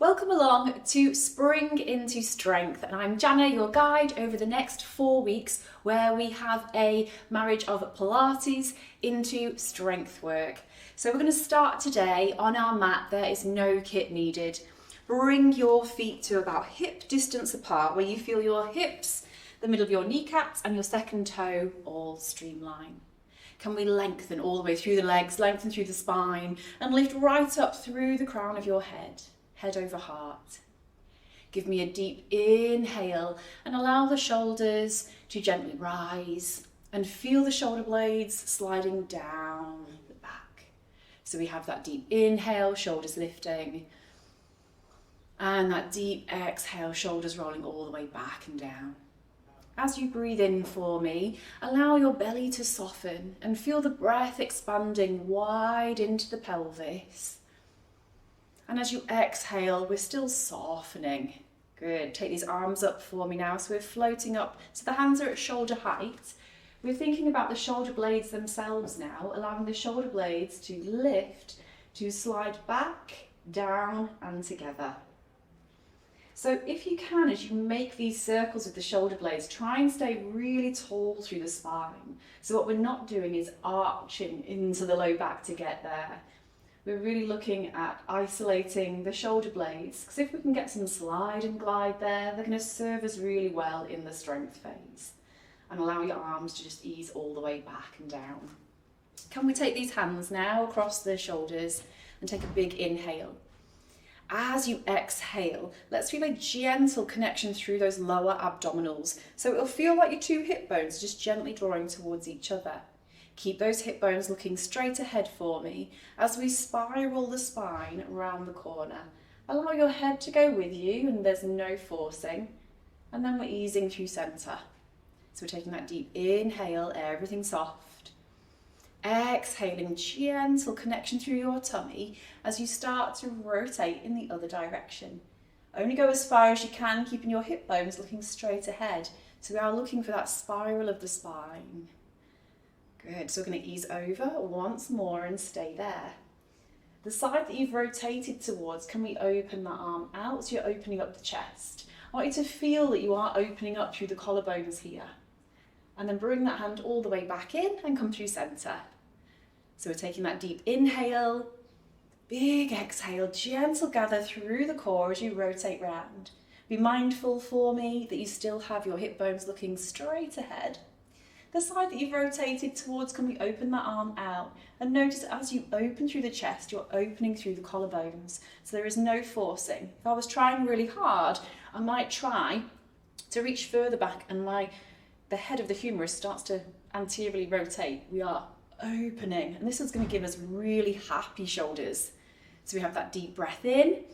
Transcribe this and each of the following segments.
Welcome along to Spring into Strength, and I'm Jana, your guide over the next 4 weeks where we have a marriage of Pilates into strength work. So we're going to start today on our mat. There is no kit needed. Bring your feet to about hip distance apart where you feel your hips, the middle of your kneecaps and your second toe all streamline. Can we lengthen all the way through the legs, lengthen through the spine and lift right up through the crown of your head. Head over heart. Give me a deep inhale and allow the shoulders to gently rise and feel the shoulder blades sliding down the back. So we have that deep inhale, shoulders lifting, and that deep exhale, shoulders rolling all the way back and down. As you breathe in for me, allow your belly to soften and feel the breath expanding wide into the pelvis. And as you exhale, we're still softening. Good. Take these arms up for me now. So we're floating up. So the hands are at shoulder height. We're thinking about the shoulder blades themselves now, allowing the shoulder blades to lift, to slide back, down and together. So if you can, as you make these circles with the shoulder blades, try and stay really tall through the spine. So what we're not doing is arching into the low back to get there. We're really looking at isolating the shoulder blades, because if we can get some slide and glide there, they're going to serve us really well in the strength phase. And allow your arms to just ease all the way back and down. Can we take these hands now across the shoulders and take a big inhale? As you exhale, let's feel a gentle connection through those lower abdominals. So it'll feel like your two hip bones just gently drawing towards each other. Keep those hip bones looking straight ahead for me as we spiral the spine around the corner. Allow your head to go with you and there's no forcing. And then we're easing through center. So we're taking that deep inhale, everything soft. Exhaling, gentle connection through your tummy as you start to rotate in the other direction. Only go as far as you can, keeping your hip bones looking straight ahead. So we are looking for that spiral of the spine. Good, so we're going to ease over once more and stay there. The side that you've rotated towards, can we open that arm out so you're opening up the chest? I want you to feel that you are opening up through the collarbones here. And then bring that hand all the way back in and come through center. So we're taking that deep inhale, big exhale, gentle gather through the core as you rotate round. Be mindful for me that you still have your hip bones looking straight ahead. The side that you've rotated towards, can we open that arm out? And notice as you open through the chest, you're opening through the collarbones. So there is no forcing. If I was trying really hard, I might try to reach further back and the head of the humerus starts to anteriorly rotate. We are opening, and this is going to give us really happy shoulders. So we have that deep breath in,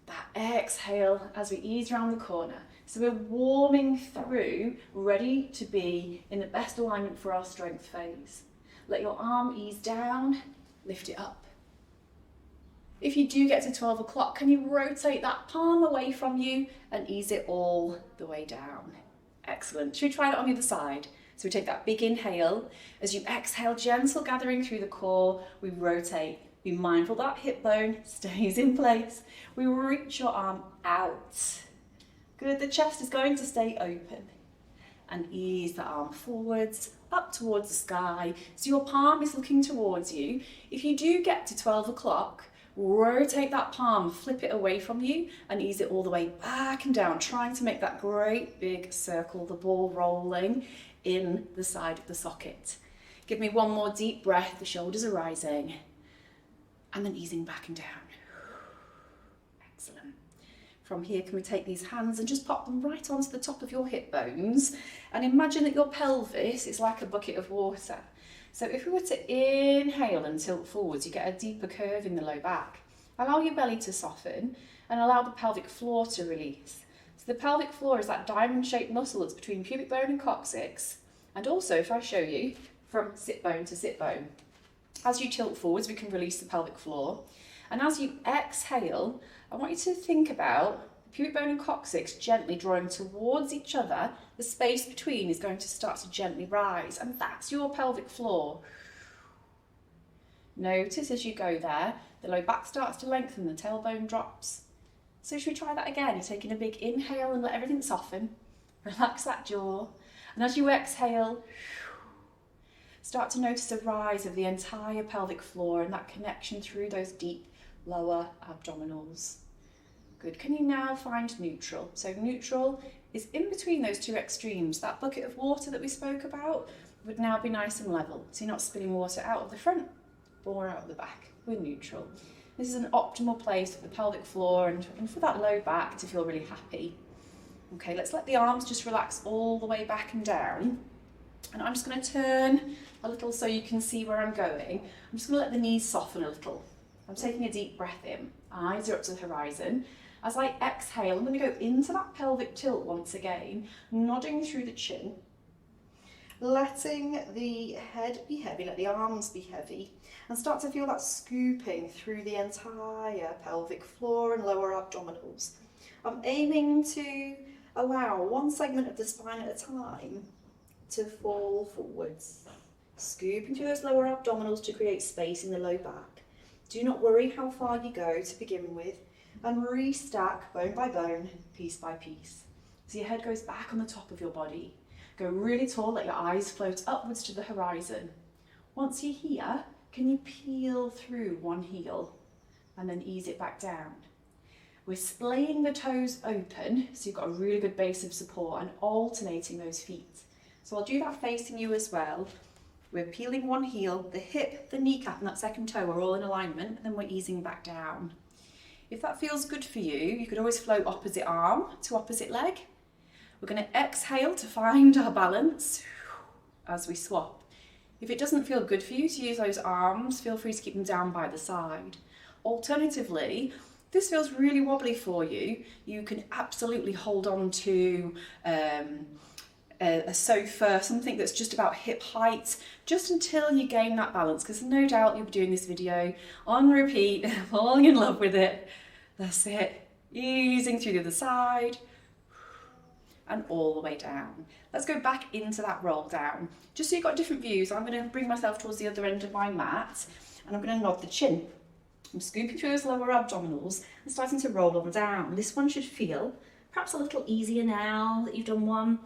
that exhale as we ease around the corner. So we're warming through, ready to be in the best alignment for our strength phase. Let your arm ease down, lift it up. If you do get to 12 o'clock, can you rotate that palm away from you and ease it all the way down? Excellent. Should we try that on the other side? So we take that big inhale. As you exhale, gentle gathering through the core, we rotate. Be mindful that hip bone stays in place. We reach your arm out. Good, the chest is going to stay open. And ease the arm forwards, up towards the sky. So your palm is looking towards you. If you do get to 12 o'clock, rotate that palm, flip it away from you and ease it all the way back and down, trying to make that great big circle, the ball rolling in the side of the socket. Give me one more deep breath, the shoulders are rising. And then easing back and down. Excellent. From here, can we take these hands and just pop them right onto the top of your hip bones and imagine that your pelvis is like a bucket of water. So if we were to inhale and tilt forwards, you get a deeper curve in the low back. Allow your belly to soften and allow the pelvic floor to release. So the pelvic floor is that diamond-shaped muscle that's between pubic bone and coccyx. And also, if I show you from sit bone to sit bone, as you tilt forwards, we can release the pelvic floor. And as you exhale, I want you to think about the pubic bone and coccyx gently drawing towards each other. The space between is going to start to gently rise, and that's your pelvic floor. Notice as you go there, the low back starts to lengthen, the tailbone drops. So should we try that again? You're taking a big inhale and let everything soften. Relax that jaw. And as you exhale, start to notice a rise of the entire pelvic floor and that connection through those deep lower abdominals. Good. Can you now find neutral? So neutral is in between those two extremes. That bucket of water that we spoke about would now be nice and level. So you're not spilling water out of the front or out of the back. We're neutral. This is an optimal place for the pelvic floor and for that low back to feel really happy. Okay, let's let the arms just relax all the way back and down. And I'm just going to turn a little so you can see where I'm going. I'm just going to let the knees soften a little. I'm taking a deep breath in. Eyes are up to the horizon. As I exhale, I'm going to go into that pelvic tilt once again, nodding through the chin. Letting the head be heavy, let the arms be heavy, and start to feel that scooping through the entire pelvic floor and lower abdominals. I'm aiming to allow one segment of the spine at a time to fall forwards, scooping through those lower abdominals to create space in the low back. Do not worry how far you go to begin with, and restack bone by bone, piece by piece. So your head goes back on the top of your body. Go really tall, let your eyes float upwards to the horizon. Once you're here, can you peel through one heel and then ease it back down? We're splaying the toes open, so you've got a really good base of support, and alternating those feet. So I'll do that facing you as well. We're peeling one heel, the hip, the kneecap and that second toe are all in alignment, and then we're easing back down. If that feels good for you, you could always float opposite arm to opposite leg. We're going to exhale to find our balance as we swap. If it doesn't feel good for you to use those arms, feel free to keep them down by the side. Alternatively, if this feels really wobbly for you, you can absolutely hold on to a sofa, something that's just about hip height, just until you gain that balance, because no doubt you'll be doing this video on repeat, falling in love with it. That's it. Easing through the other side and all the way down. Let's go back into that roll down. Just so you've got different views, I'm going to bring myself towards the other end of my mat and I'm going to nod the chin. I'm scooping through those lower abdominals and starting to roll on down. This one should feel perhaps a little easier now that you've done one.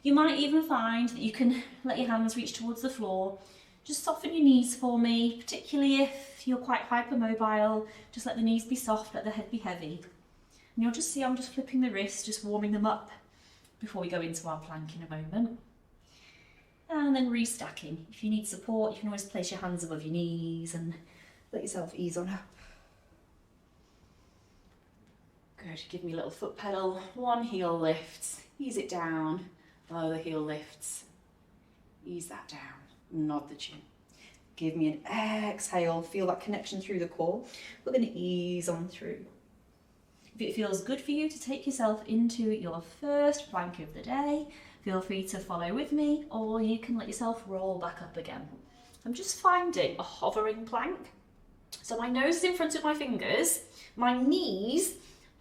You might even find that you can let your hands reach towards the floor. Just soften your knees for me, particularly if you're quite hypermobile. Just let the knees be soft, let the head be heavy. And you'll just see I'm just flipping the wrists, just warming them up before we go into our plank in a moment. And then restacking. If you need support, you can always place your hands above your knees and let yourself ease on up. Good, give me a little foot pedal. One heel lifts, ease it down. Other heel lifts, ease that down, nod the chin. Give me an exhale, feel that connection through the core. We're going to ease on through. If it feels good for you to take yourself into your first plank of the day, feel free to follow with me, or you can let yourself roll back up again. I'm just finding a hovering plank. So my nose is in front of my fingers, my knees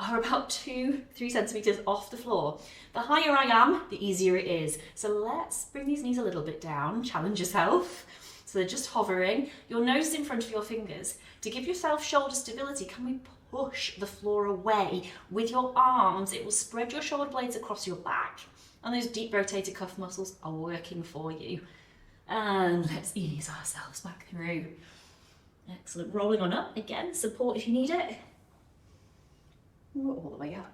are about 2-3 centimeters off the floor. The higher I am, the easier it is. So let's bring these knees a little bit down, challenge yourself. So they're just hovering. Your nose is in front of your fingers. To give yourself shoulder stability, can we push the floor away with your arms? It will spread your shoulder blades across your back, and those deep rotator cuff muscles are working for you. And let's ease ourselves back through. Excellent. Rolling on up again, support if you need it. All the way up.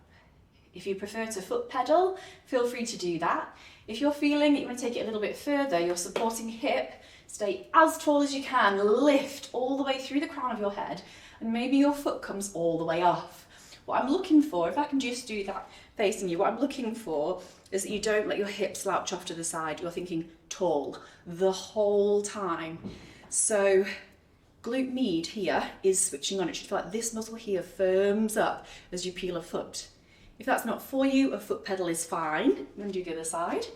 If you prefer to foot pedal, feel free to do that. If you're feeling that you want to take it a little bit further, your supporting hip, stay as tall as you can, lift all the way through the crown of your head, and maybe your foot comes all the way off. What I'm looking for, if I can just do that facing you, what I'm looking for is that you don't let your hips slouch off to the side. You're thinking tall the whole time. So glute med here is switching on. It should feel like this muscle here firms up as you peel a foot. If that's not for you, a foot pedal is fine. Then do the other side.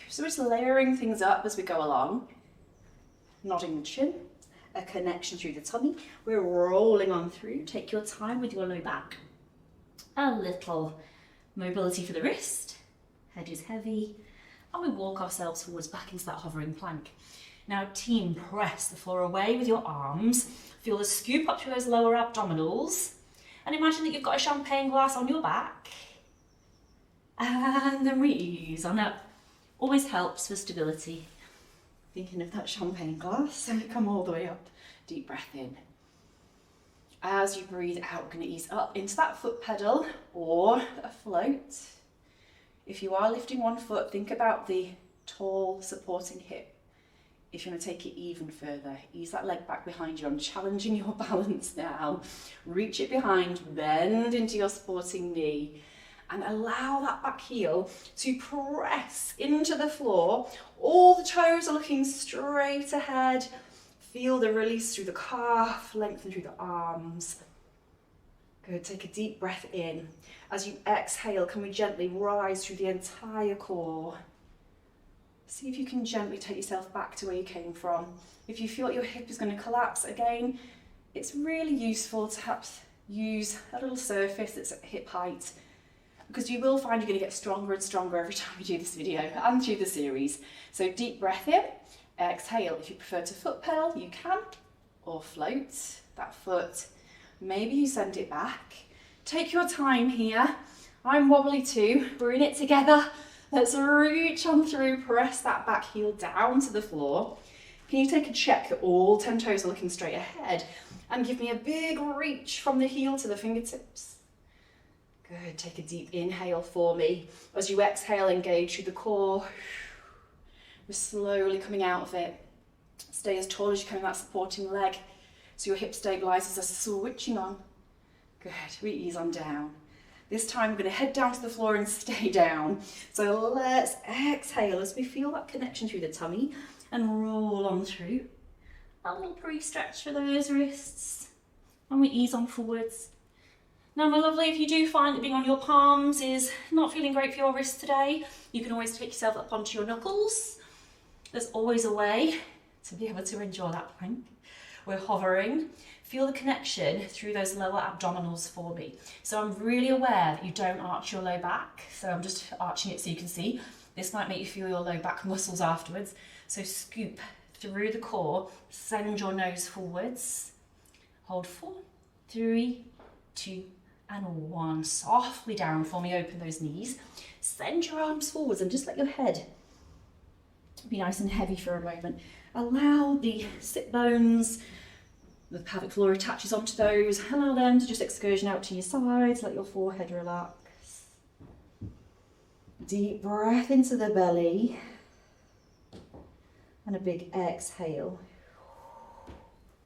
So we're just layering things up as we go along. Nodding the chin, a connection through the tummy. We're rolling on through. Take your time with your low back. A little mobility for the wrist. Head is heavy. And we walk ourselves forwards back into that hovering plank. Now press the floor away with your arms. Feel the scoop up through those lower abdominals. And imagine that you've got a champagne glass on your back. And then we ease on up. Always helps for stability. Thinking of that champagne glass, and we come all the way up. Deep breath in. As you breathe out, we're going to ease up into that foot pedal or a float. If you are lifting one foot, think about the tall supporting hip. If you want to take it even further, ease that leg back behind you. I'm challenging your balance now. Reach it behind, bend into your supporting knee, and allow that back heel to press into the floor. All the toes are looking straight ahead. Feel the release through the calf, lengthen through the arms. Good, take a deep breath in. As you exhale, can we gently rise through the entire core? See if you can gently take yourself back to where you came from. If you feel like your hip is going to collapse again, it's really useful to perhaps use a little surface that's at hip height, because you will find you're going to get stronger and stronger every time you do this video and through the series. So deep breath in, exhale. If you prefer to foot pedal, you can, or float that foot. Maybe you send it back. Take your time here. I'm wobbly too. We're in it together. Let's reach on through, press that back heel down to the floor. Can you take a check that all 10 toes are looking straight ahead and give me a big reach from the heel to the fingertips? Good, take a deep inhale for me. As you exhale, engage through the core. We're slowly coming out of it. Stay as tall as you can in that supporting leg so your hip stabilizers are switching on. Good, we ease on down. This time we're going to head down to the floor and stay down. So let's exhale as we feel that connection through the tummy and roll on through. A little pre-stretch for those wrists. And we ease on forwards. Now, my lovely, if you do find that being on your palms is not feeling great for your wrists today, you can always take yourself up onto your knuckles. There's always a way to be able to enjoy that plank. We're hovering. Feel the connection through those lower abdominals for me. So I'm really aware that you don't arch your low back. So I'm just arching it so you can see. This might make you feel your low back muscles afterwards. So scoop through the core, send your nose forwards. Hold 4, 3, 2, and 1. Softly down for me, open those knees. Send your arms forwards and just let your head be nice and heavy for a moment. Allow the sit bones, the pelvic floor attaches onto those. Allow them to just excursion out to your sides. Let your forehead relax. Deep breath into the belly. And a big exhale.